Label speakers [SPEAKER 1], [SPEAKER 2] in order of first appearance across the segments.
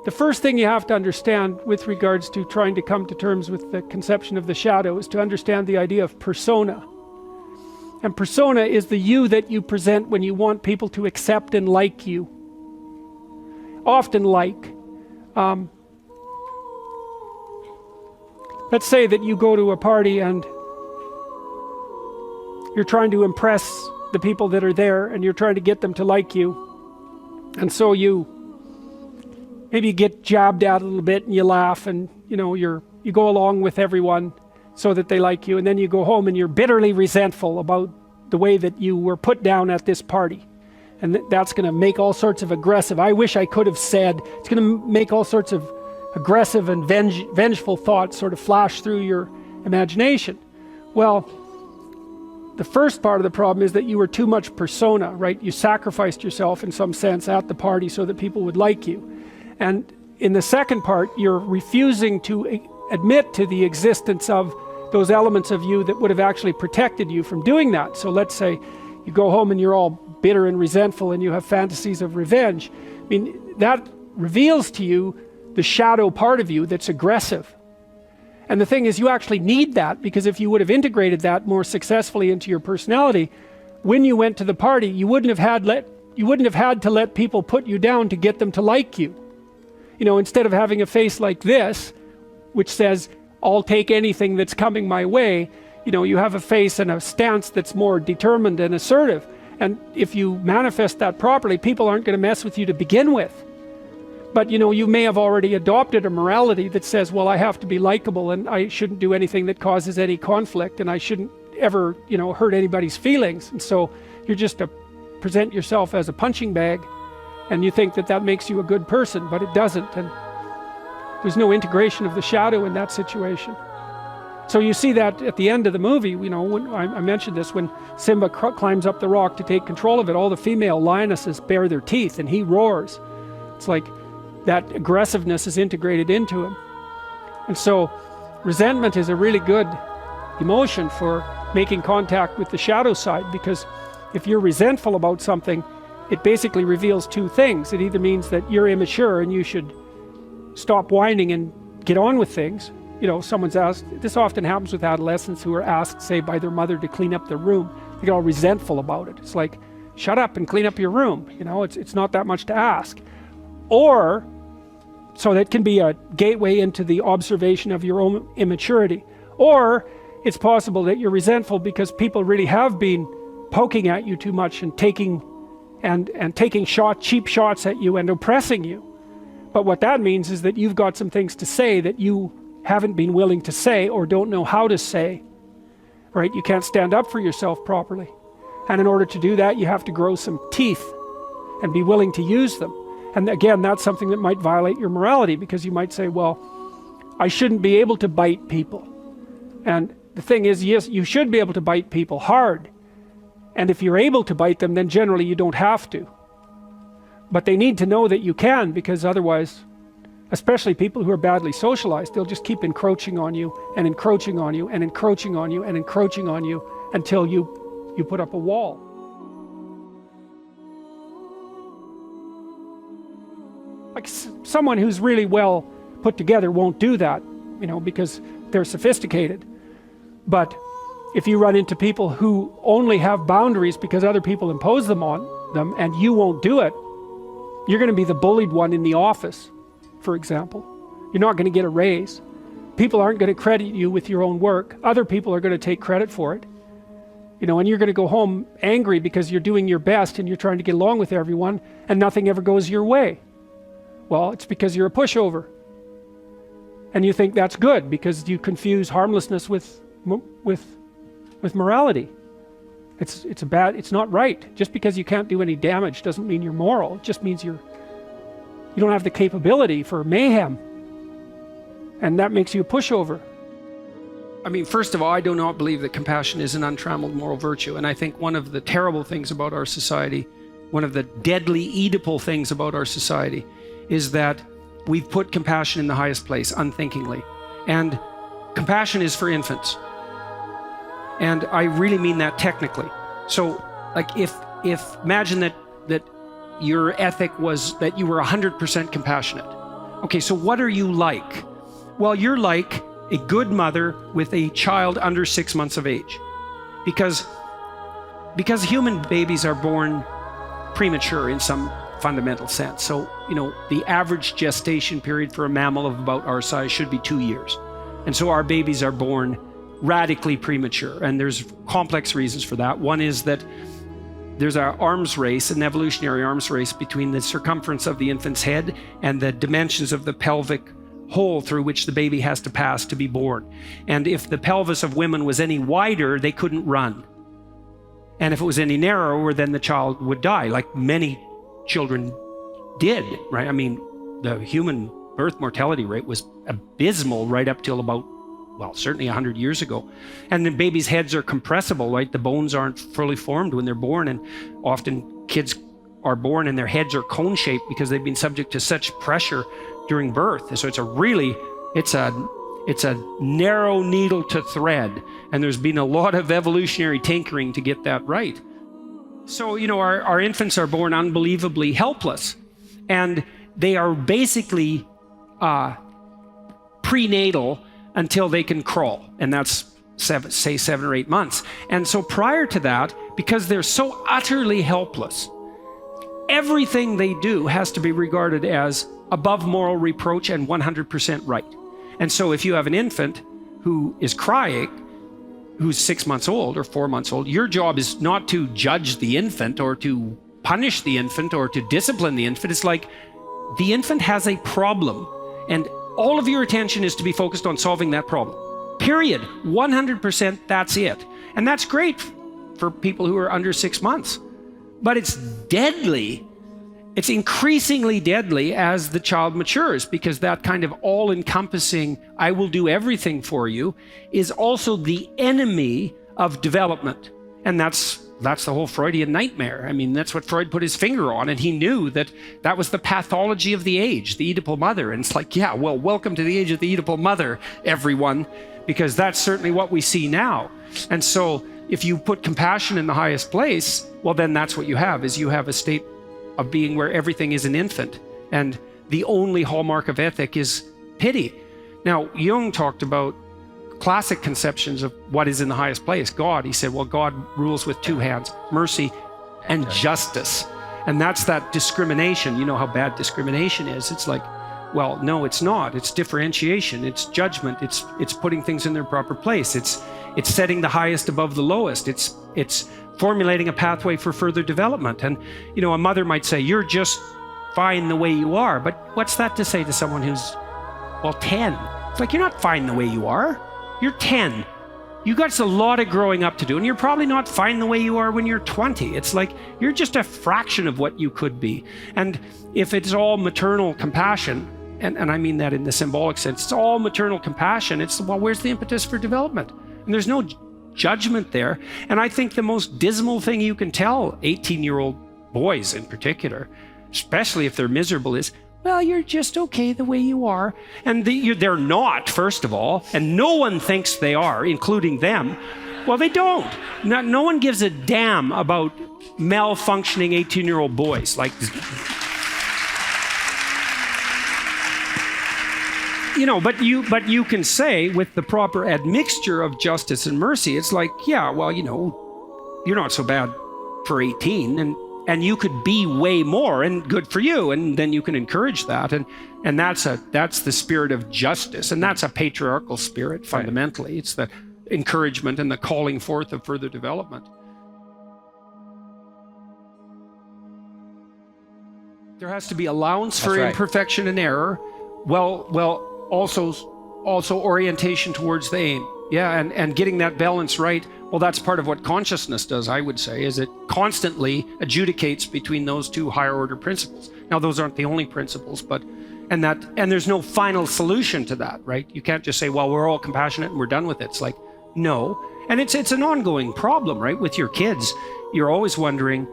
[SPEAKER 1] the first thing you have to understand with regards to trying to come to terms with the conception of the shadow is to understand the idea of persona. And persona is the you that you present when you want people to accept and like you. Often like. Let's say that you go to a party and you're trying to impress the people that are there and you're trying to get them to like you. And so you maybe get jabbed at a little bit and you laugh and you go along with everyone so that they like you, and then you go home and you're bitterly resentful about the way that you were put down at this party. And that's going to make all sorts of aggressive, I wish I could have said, it's going to make all sorts of aggressive and vengeful thoughts sort of flash through your imagination. Well, the first part of the problem is that you were too much persona, right? You sacrificed yourself in some sense at the party so that people would like you. And in the second part, you're refusing to admit to the existence of those elements of you that would have actually protected you from doing that. So let's say you go home and you're all bitter and resentful and you have fantasies of revenge. I mean, that reveals to you the shadow part of you that's aggressive. And the thing is, you actually need that, because if you would have integrated that more successfully into your personality, when you went to the party, you wouldn't have had to let people put you down to get them to like you. Instead of having a face like this, which says, I'll take anything that's coming my way, you have a face and a stance that's more determined and assertive. And if you manifest that properly, people aren't going to mess with you to begin with. But you may have already adopted a morality that says, well, I have to be likable and I shouldn't do anything that causes any conflict and I shouldn't ever, hurt anybody's feelings. And so you're just to present yourself as a punching bag, and you think that that makes you a good person, but it doesn't. And there's no integration of the shadow in that situation. So you see that at the end of the movie, when I mentioned this, when Simba climbs up the rock to take control of it, all the female lionesses bare their teeth and he roars. It's like that aggressiveness is integrated into him. And so resentment is a really good emotion for making contact with the shadow side, because if you're resentful about something, it basically reveals two things. It either means that you're immature and you should stop whining and get on with things. Someone's asked, this often happens with adolescents who are asked, say, by their mother to clean up their room. They get all resentful about it. It's like, shut up and clean up your room. It's not that much to ask. Or, so that can be a gateway into the observation of your own immaturity. Or it's possible that you're resentful because people really have been poking at you too much and taking cheap shots at you and oppressing you. But what that means is that you've got some things to say that you haven't been willing to say or don't know how to say, right? You can't stand up for yourself properly. And in order to do that, you have to grow some teeth and be willing to use them. And again, that's something that might violate your morality, because you might say, well, I shouldn't be able to bite people. And the thing is, yes, you should be able to bite people hard. And if you're able to bite them, then generally you don't have to. But they need to know that you can, because otherwise, especially people who are badly socialized, they'll just keep encroaching on you and encroaching on you and encroaching on you and encroaching on you until you put up a wall. Like someone who's really well put together won't do that, because they're sophisticated. But if you run into people who only have boundaries because other people impose them on them and you won't do it, you're going to be the bullied one in the office, for example. You're not going to get a raise. People aren't going to credit you with your own work. Other people are going to take credit for it. And you're going to go home angry because you're doing your best and you're trying to get along with everyone and nothing ever goes your way. Well, it's because you're a pushover. And you think that's good because you confuse harmlessness with morality. It's not right. Just because you can't do any damage doesn't mean you're moral. It just means you don't have the capability for mayhem. And that makes you a pushover. I mean, first of all, I do not believe that compassion is an untrammeled moral virtue. And I think one of the terrible things about our society, one of the deadly Oedipal things about our society, is that we've put compassion in the highest place unthinkingly. And compassion is for infants. And I really mean that technically. So, like, if imagine that your ethic was that you were 100% compassionate, Okay, so what are you like? Well, you're like a good mother with a child under 6 months of age. Because human babies are born premature in some fundamental sense. So, the average gestation period for a mammal of about our size should be 2 years. And so our babies are born radically premature. And there's complex reasons for that. One is that there's an evolutionary arms race between the circumference of the infant's head and the dimensions of the pelvic hole through which the baby has to pass to be born. And if the pelvis of women was any wider, they couldn't run. And if it was any narrower, then the child would die, like many children did, right? I mean, the human birth mortality rate was abysmal right up till about, certainly 100 years ago. And the babies' heads are compressible, right? The bones aren't fully formed when they're born, and often kids are born and their heads are cone-shaped because they've been subject to such pressure during birth. So it's a narrow needle to thread, and there's been a lot of evolutionary tinkering to get that right. So, our infants are born unbelievably helpless, and they are basically prenatal until they can crawl, and that's 7 or 8 months. And so prior to that, because they're so utterly helpless, everything they do has to be regarded as above moral reproach and 100% right. And so if you have an infant who is crying, who's 6 months old or 4 months old, your job is not to judge the infant or to punish the infant or to discipline the infant. It's like the infant has a problem, and all of your attention is to be focused on solving that problem. Period. 100%, that's it. And that's great for people who are under 6 months. But it's deadly. It's increasingly deadly as the child matures, because that kind of all-encompassing, I will do everything for you, is also the enemy of development. And that's the whole Freudian nightmare. I mean, that's what Freud put his finger on, and he knew that was the pathology of the age, the Oedipal mother. And it's like, yeah, well, welcome to the age of the Oedipal mother, everyone, because that's certainly what we see now. And so if you put compassion in the highest place, well, then that's what you have a state of being where everything is an infant, and the only hallmark of ethic is pity. Now, Jung talked about classic conceptions of what is in the highest place, God. He said, well, God rules with two hands, mercy and justice. And that's that discrimination. You know how bad discrimination is. It's like, well, no, it's not. It's differentiation. It's judgment. It's putting things in their proper place. It's setting the highest above the lowest. It's formulating a pathway for further development. And, a mother might say, you're just fine the way you are. But what's that to say to someone who's, 10? It's like, you're not fine the way you are. You're 10. You got a lot of growing up to do, and you're probably not fine the way you are when you're 20. It's like, you're just a fraction of what you could be. And if it's all maternal compassion, and I mean that in the symbolic sense, it's all maternal compassion, where's the impetus for development? And there's no judgment there. And I think the most dismal thing you can tell 18-year-old boys in particular, especially if they're miserable, is, well, you're just okay the way you are. And they're not, first of all, and no one thinks they are, including them. Well, they don't. No one gives a damn about malfunctioning 18-year-old boys. Like, but you can say, with the proper admixture of justice and mercy, it's like, yeah, well, you're not so bad for 18, and you could be way more, and good for you, and then you can encourage that, and that's the spirit of justice, and that's a patriarchal spirit fundamentally. Right. It's the encouragement and the calling forth of further development. There has to be allowance for imperfection and error. Well, also orientation towards the aim. Yeah, and getting that balance right. Well, that's part of what consciousness does, I would say, is it constantly adjudicates between those two higher order principles. Now, those aren't the only principles, and there's no final solution to that, right? You can't just say, well, we're all compassionate and we're done with it. It's like, no. And it's an ongoing problem, right? With your kids, you're always wondering,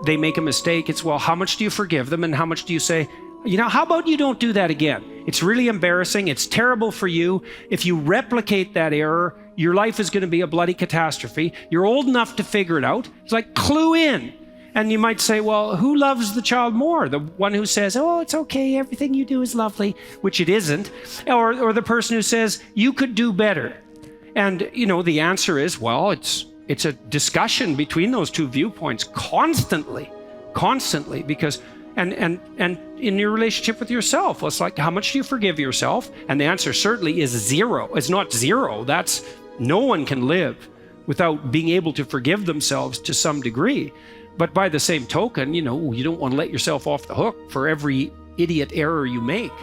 [SPEAKER 1] they make a mistake. It's, well, how much do you forgive them? And how much do you say, how about you don't do that again? It's really embarrassing. It's terrible for you. If you replicate that error, your life is going to be a bloody catastrophe. You're old enough to figure it out. It's like, clue in. And you might say, well, who loves the child more? The one who says, oh, it's okay, everything you do is lovely, which it isn't, or the person who says, you could do better. And, the answer is, well, it's a discussion between those two viewpoints constantly, because, and in your relationship with yourself, it's like, how much do you forgive yourself? And the answer certainly is 0. It's not 0. No one can live without being able to forgive themselves to some degree. But by the same token, you don't want to let yourself off the hook for every idiot error you make.